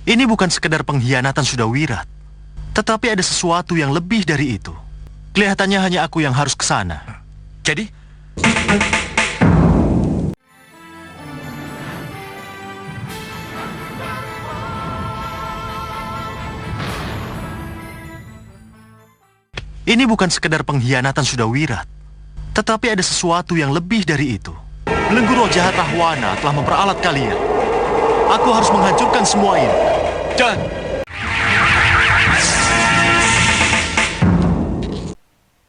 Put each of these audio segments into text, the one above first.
Ini bukan sekedar pengkhianatan Sudawirat, tetapi ada sesuatu yang lebih dari itu. Kelihatannya hanya aku yang harus ke sana. Jadi? Ini bukan sekedar pengkhianatan Sudawirat, tetapi ada sesuatu yang lebih dari itu. Belenggu roh jahat Rahwana telah memperalat kalian. Aku harus menghancurkan semua ini. Jangan!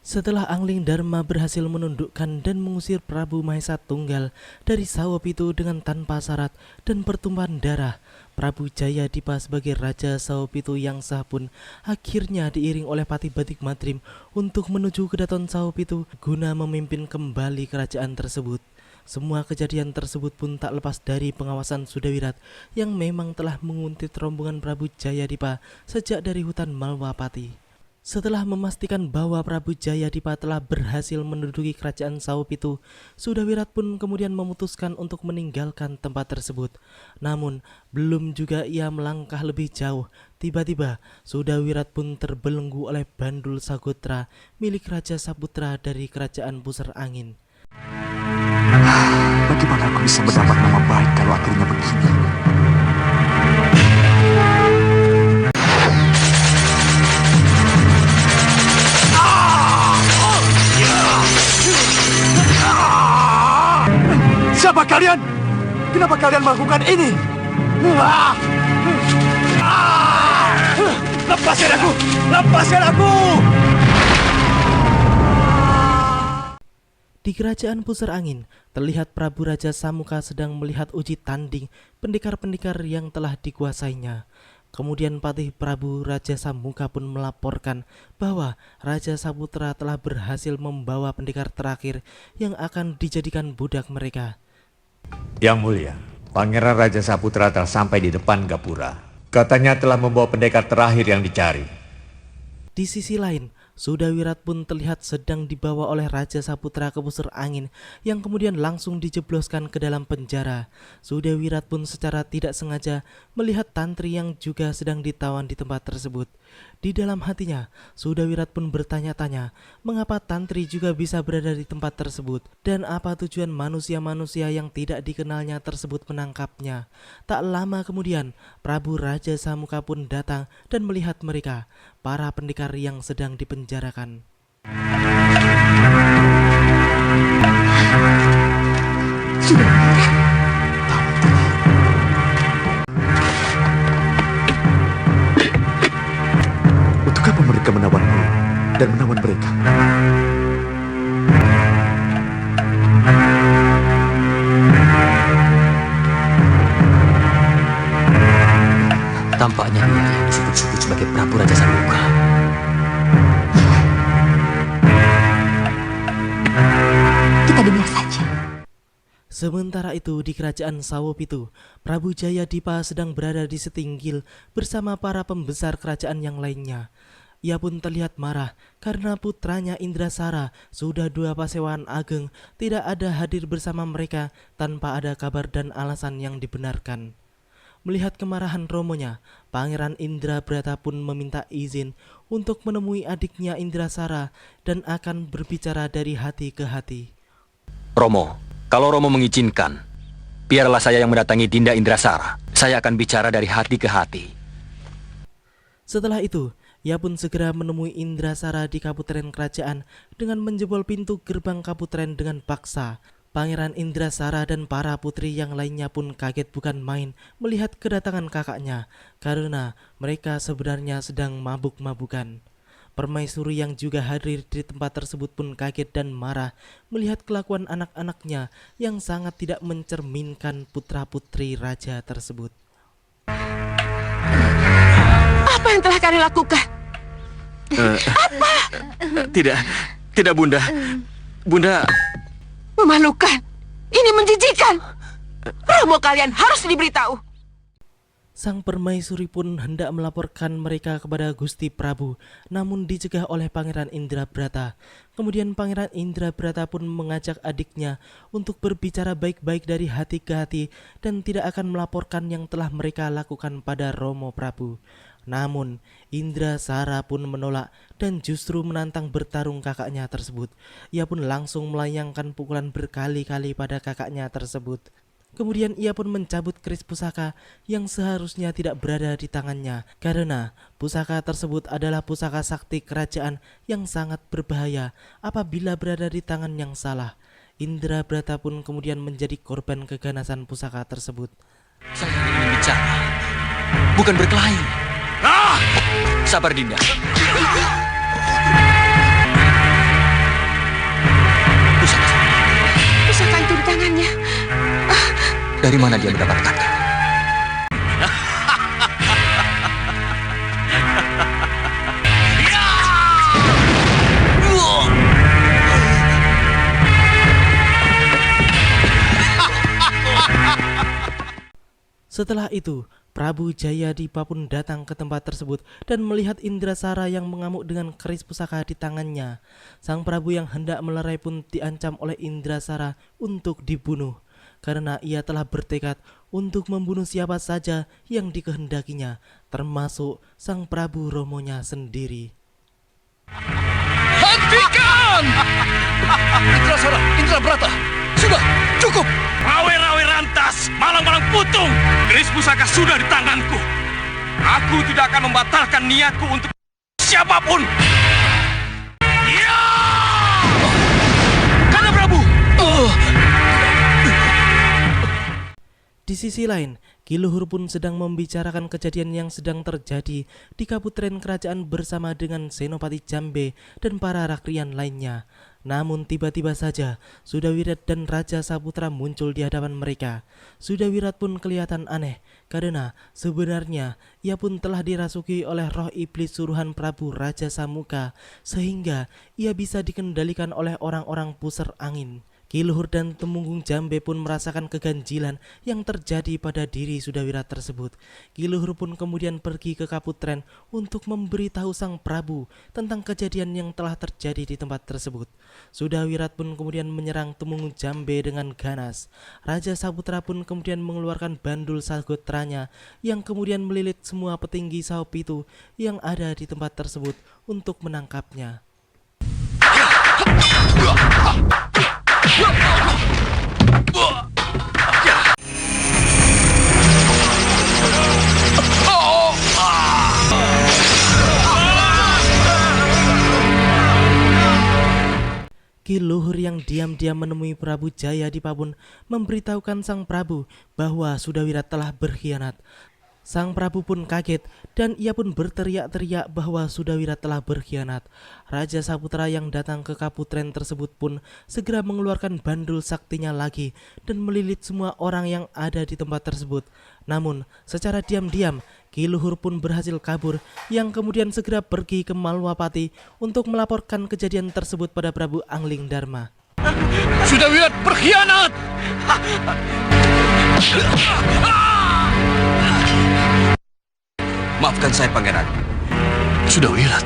Setelah Angling Dharma berhasil menundukkan dan mengusir Prabu Mahesa Tunggal dari Sawopitu dengan tanpa syarat dan pertumpahan darah, Prabu Jayadipa sebagai Raja Sawopitu yang sah pun akhirnya diiring oleh Patih Batik Madrim untuk menuju ke Daton Sawopitu guna memimpin kembali kerajaan tersebut. Semua kejadian tersebut pun tak lepas dari pengawasan Sudawirat yang memang telah menguntit rombongan Prabu Jayadipa sejak dari hutan Malwapati. Setelah memastikan bahwa Prabu Jayadipa telah berhasil menduduki kerajaan Sawopitu, Sudawirat pun kemudian memutuskan untuk meninggalkan tempat tersebut. Namun, belum juga ia melangkah lebih jauh, tiba-tiba Sudawirat pun terbelenggu oleh Bandul Sagotra milik Raja Saputra dari kerajaan Pusar Angin. Bagaimana aku bisa mendapat nama baik kalau akhirnya begini? Siapa kalian? Kenapa kalian melakukan ini? Lepaskan aku! Lepaskan aku! Di kerajaan Pusar Angin, terlihat Prabu Raja Samuka sedang melihat uji tanding pendekar-pendekar yang telah dikuasainya. Kemudian Patih Prabu Raja Samuka pun melaporkan bahwa Raja Saputra telah berhasil membawa pendekar terakhir yang akan dijadikan budak mereka. Yang mulia, Pangeran Raja Saputra telah sampai di depan Gapura. Katanya telah membawa pendekar terakhir yang dicari. Di sisi lain, Sudawirat pun terlihat sedang dibawa oleh Raja Saputra ke Pusar Angin yang kemudian langsung dijebloskan ke dalam penjara. Sudawirat pun secara tidak sengaja melihat Tantri yang juga sedang ditawan di tempat tersebut. Di dalam hatinya, Sudawirat pun bertanya-tanya mengapa Tantri juga bisa berada di tempat tersebut dan apa tujuan manusia-manusia yang tidak dikenalnya tersebut menangkapnya. Tak lama kemudian, Prabu Raja Samuka pun datang dan melihat mereka, para pendekar yang sedang dipenjarakan. Untuk apa mereka menawanmu dan menawan mereka? Tampaknya dia yang disebut-sebut sebagai Prabu Raja Samuka. Kita dengar saja. Sementara itu di kerajaan Sawopitu, Prabu Jayadipa sedang berada di setinggil bersama para pembesar kerajaan yang lainnya. Ia pun terlihat marah karena putranya Indrasara sudah 2 pasewan ageng tidak ada hadir bersama mereka tanpa ada kabar dan alasan yang dibenarkan. Melihat kemarahan romonya, Pangeran Indrabrata pun meminta izin untuk menemui adiknya Indrasara dan akan berbicara dari hati ke hati. Romo, kalau Romo mengizinkan, biarlah saya yang mendatangi Dinda Indrasara. Saya akan bicara dari hati ke hati. Setelah itu, ia pun segera menemui Indrasara di kaputren kerajaan dengan menjebol pintu gerbang kaputren dengan paksa. Pangeran Indrasara dan para putri yang lainnya pun kaget bukan main melihat kedatangan kakaknya karena mereka sebenarnya sedang mabuk-mabukan. Permaisuri yang juga hadir di tempat tersebut pun kaget dan marah melihat kelakuan anak-anaknya yang sangat tidak mencerminkan putra-putri raja tersebut. Apa yang telah kalian lakukan? Apa? Tidak Bunda. Bunda... Memalukan. Ini menjijikan. Romo kalian harus diberitahu. Sang permaisuri pun hendak melaporkan mereka kepada Gusti Prabu, namun dicegah oleh Pangeran Indrabrata. Kemudian Pangeran Indrabrata pun mengajak adiknya untuk berbicara baik-baik dari hati ke hati dan tidak akan melaporkan yang telah mereka lakukan pada Romo Prabu. Namun Indrasara pun menolak dan justru menantang bertarung kakaknya tersebut. Ia pun langsung melayangkan pukulan berkali-kali pada kakaknya tersebut. Kemudian ia pun mencabut keris pusaka yang seharusnya tidak berada di tangannya, karena pusaka tersebut adalah pusaka sakti kerajaan yang sangat berbahaya apabila berada di tangan yang salah. Indrabrata pun kemudian menjadi korban keganasan pusaka tersebut. Saya ingin bicara, bukan berkelahi. Sabar Dinda. Pusaka itu di tangannya. Dari mana dia mendapatkannya? Setelah itu, Prabu Jayadipa pun datang ke tempat tersebut dan melihat Indrasara yang mengamuk dengan keris pusaka di tangannya. Sang Prabu yang hendak melerai pun diancam oleh Indrasara untuk dibunuh, karena ia telah bertekad untuk membunuh siapa saja yang dikehendakinya, termasuk sang Prabu Romonya sendiri. Hentikan! Indrasara, Indrabrata, sudah cukup. Rawe-rawe rantas, malang-malang putung. Keris pusaka sudah di tanganku. Aku tidak akan membatalkan niatku untuk siapapun. Ya! Kanda Prabu. Di sisi lain, Ki Luhur pun sedang membicarakan kejadian yang sedang terjadi di Kaputren Kerajaan bersama dengan Senopati Jambe dan para rakrian lainnya. Namun tiba-tiba saja Sudawirat dan Raja Saputra muncul di hadapan mereka. Sudawirat pun kelihatan aneh karena sebenarnya ia pun telah dirasuki oleh roh iblis suruhan Prabu Raja Samuka, sehingga ia bisa dikendalikan oleh orang-orang pusar angin. Ki Luhur dan Temunggung Jambe pun merasakan keganjilan yang terjadi pada diri Sudawirat tersebut. Ki Luhur pun kemudian pergi ke Kaputren untuk memberitahu sang Prabu tentang kejadian yang telah terjadi di tempat tersebut. Sudawirat pun kemudian menyerang Temunggung Jambe dengan ganas. Raja Saputra pun kemudian mengeluarkan bandul sagotranya yang kemudian melilit semua petinggi Saopitu yang ada di tempat tersebut untuk menangkapnya. Ki Luhur yang diam-diam menemui Prabu Jayadipa pun memberitahukan sang Prabu bahwa Sudawirat telah berkhianat. Sang Prabu pun kaget dan ia pun berteriak-teriak bahwa Sudawirat telah berkhianat. Raja Saputra yang datang ke Kaputren tersebut pun segera mengeluarkan bandul saktinya lagi dan melilit semua orang yang ada di tempat tersebut. Namun secara diam-diam Ki Luhur pun berhasil kabur, yang kemudian segera pergi ke Malwapati untuk melaporkan kejadian tersebut pada Prabu Anglingdarma. Sudawirat berkhianat! Maafkan saya, Pangeran. Sudawirat.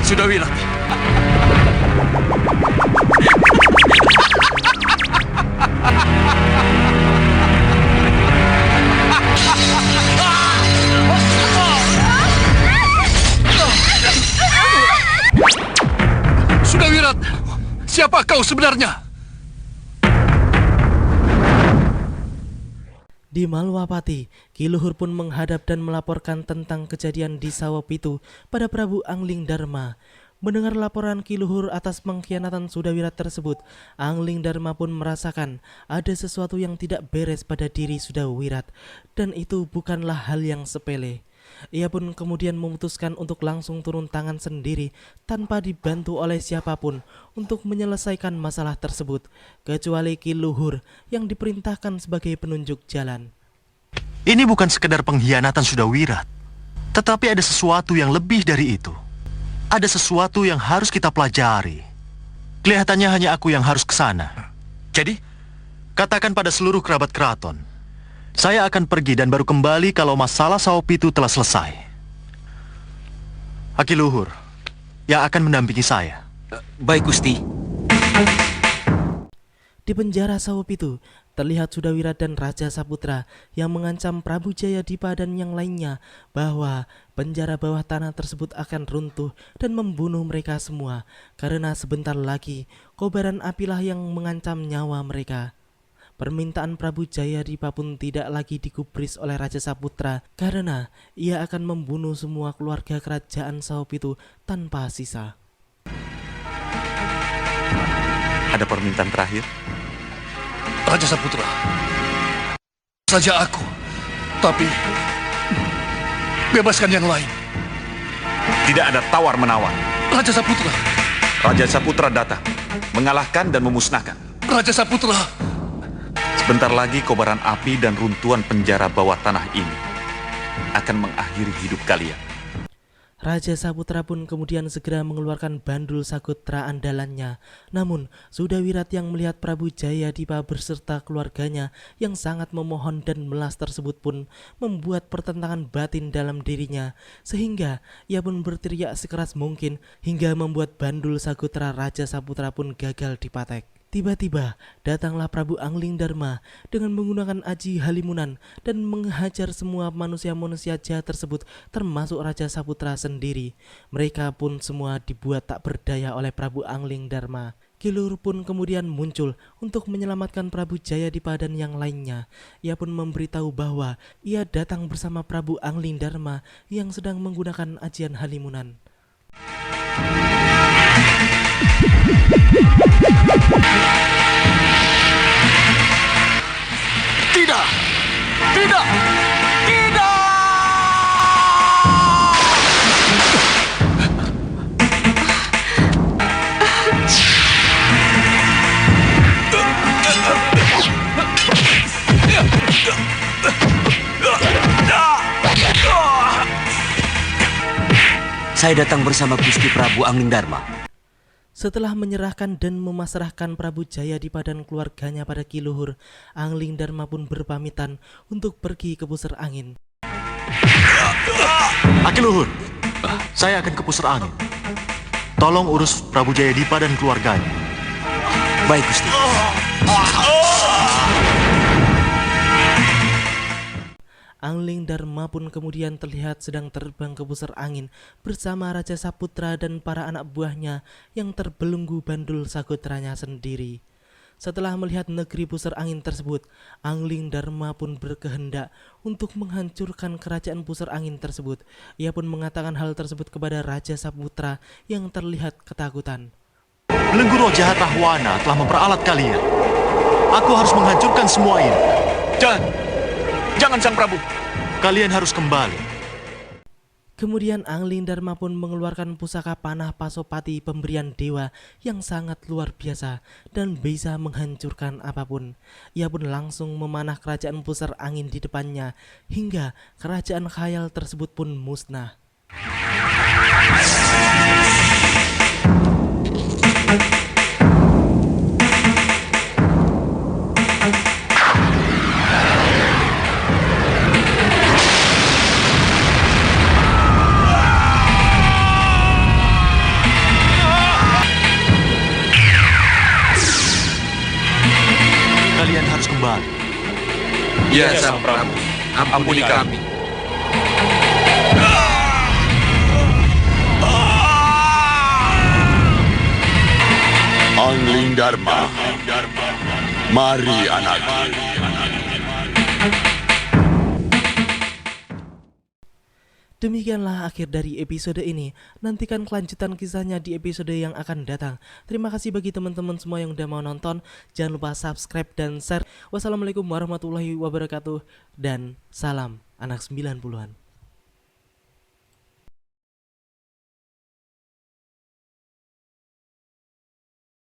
Sudawirat. Sudawirat, siapa kau sebenarnya? Di Malwapati, Ki Luhur pun menghadap dan melaporkan tentang kejadian di Sawopitu pada Prabu Anglingdarma. Mendengar laporan Ki Luhur atas pengkhianatan Sudawirat tersebut, Anglingdarma pun merasakan ada sesuatu yang tidak beres pada diri Sudawirat, dan itu bukanlah hal yang sepele. Ia pun kemudian memutuskan untuk langsung turun tangan sendiri tanpa dibantu oleh siapapun untuk menyelesaikan masalah tersebut, kecuali Ki Luhur yang diperintahkan sebagai penunjuk jalan. Ini bukan sekedar pengkhianatan Sudawirat, tetapi ada sesuatu yang lebih dari itu. Ada sesuatu yang harus kita pelajari. Kelihatannya hanya aku yang harus ke sana. Jadi, katakan pada seluruh kerabat keraton, Saya akan pergi dan baru kembali kalau masalah Sawopitu telah selesai. Akiluhur yang akan mendampingi saya. Baik, Gusti. Di penjara Sawopitu, terlihat Sudawirat dan Raja Saputra yang mengancam Prabu Jayadipa dan yang lainnya bahwa penjara bawah tanah tersebut akan runtuh dan membunuh mereka semua karena sebentar lagi kobaran apilah yang mengancam nyawa mereka. Permintaan Prabu Jayadipa pun tidak lagi digubris oleh Raja Saputra karena ia akan membunuh semua keluarga kerajaan Sawopitu tanpa sisa. Ada permintaan terakhir? Raja Saputra, saja aku, tapi bebaskan yang lain. Tidak ada tawar-menawar. Raja Saputra, Raja Saputra datang, mengalahkan dan memusnahkan. Raja Saputra. Sebentar lagi kobaran api dan runtuhan penjara bawah tanah ini akan mengakhiri hidup kalian. Raja Saputra pun kemudian segera mengeluarkan bandul sakutra andalannya. Namun, Sudawirat yang melihat Prabu Jayadipa beserta keluarganya yang sangat memohon dan melas tersebut pun membuat pertentangan batin dalam dirinya, sehingga ia pun berteriak sekeras mungkin hingga membuat bandul sakutra Raja Saputra pun gagal dipatek. Tiba-tiba datanglah Prabu Anglingdarma dengan menggunakan aji halimunan dan menghajar semua manusia-manusia jahat tersebut termasuk Raja Saputra sendiri. Mereka pun semua dibuat tak berdaya oleh Prabu Anglingdarma. Kiluhur pun kemudian muncul untuk menyelamatkan Prabu Jayadipa dan yang lainnya. Ia pun memberitahu bahwa ia datang bersama Prabu Anglingdarma yang sedang menggunakan ajian halimunan. Tidak! Tidak! Tidak! Saya datang bersama Gusti Prabu Anglingdarma. Setelah menyerahkan dan memasrahkan Prabu Jayadipa dan keluarganya pada Kiluhur, Anglingdarma pun berpamitan untuk pergi ke pusar angin. Akiluhur, saya akan ke pusar angin. Tolong urus Prabu Jayadipa dan keluarganya. Baik, Gusti. Anglingdarma pun kemudian terlihat sedang terbang ke pusar angin bersama Raja Saputra dan para anak buahnya yang terbelenggu bandul sakutranya sendiri. Setelah melihat negeri pusar angin tersebut, Anglingdarma pun berkehendak untuk menghancurkan kerajaan pusar angin tersebut. Ia pun mengatakan hal tersebut kepada Raja Saputra yang terlihat ketakutan. Belenggu roh jahat Rahwana telah memperalat kalian. Aku harus menghancurkan semua ini. Jangan Sang Prabu. Kalian harus kembali. Kemudian Anglingdarma pun mengeluarkan pusaka panah Pasopati pemberian dewa yang sangat luar biasa dan bisa menghancurkan apapun. Ia pun langsung memanah kerajaan pusar angin di depannya hingga kerajaan khayal tersebut pun musnah. Kalian harus kembali. Ya Sang Prabu, ampuni kami. Anglingdarma, mari anakku. Demikianlah akhir dari episode ini. Nantikan kelanjutan kisahnya di episode yang akan datang. Terima kasih bagi teman-teman semua yang udah mau nonton. Jangan lupa subscribe dan share. Wassalamualaikum warahmatullahi wabarakatuh. Dan salam anak 90-an.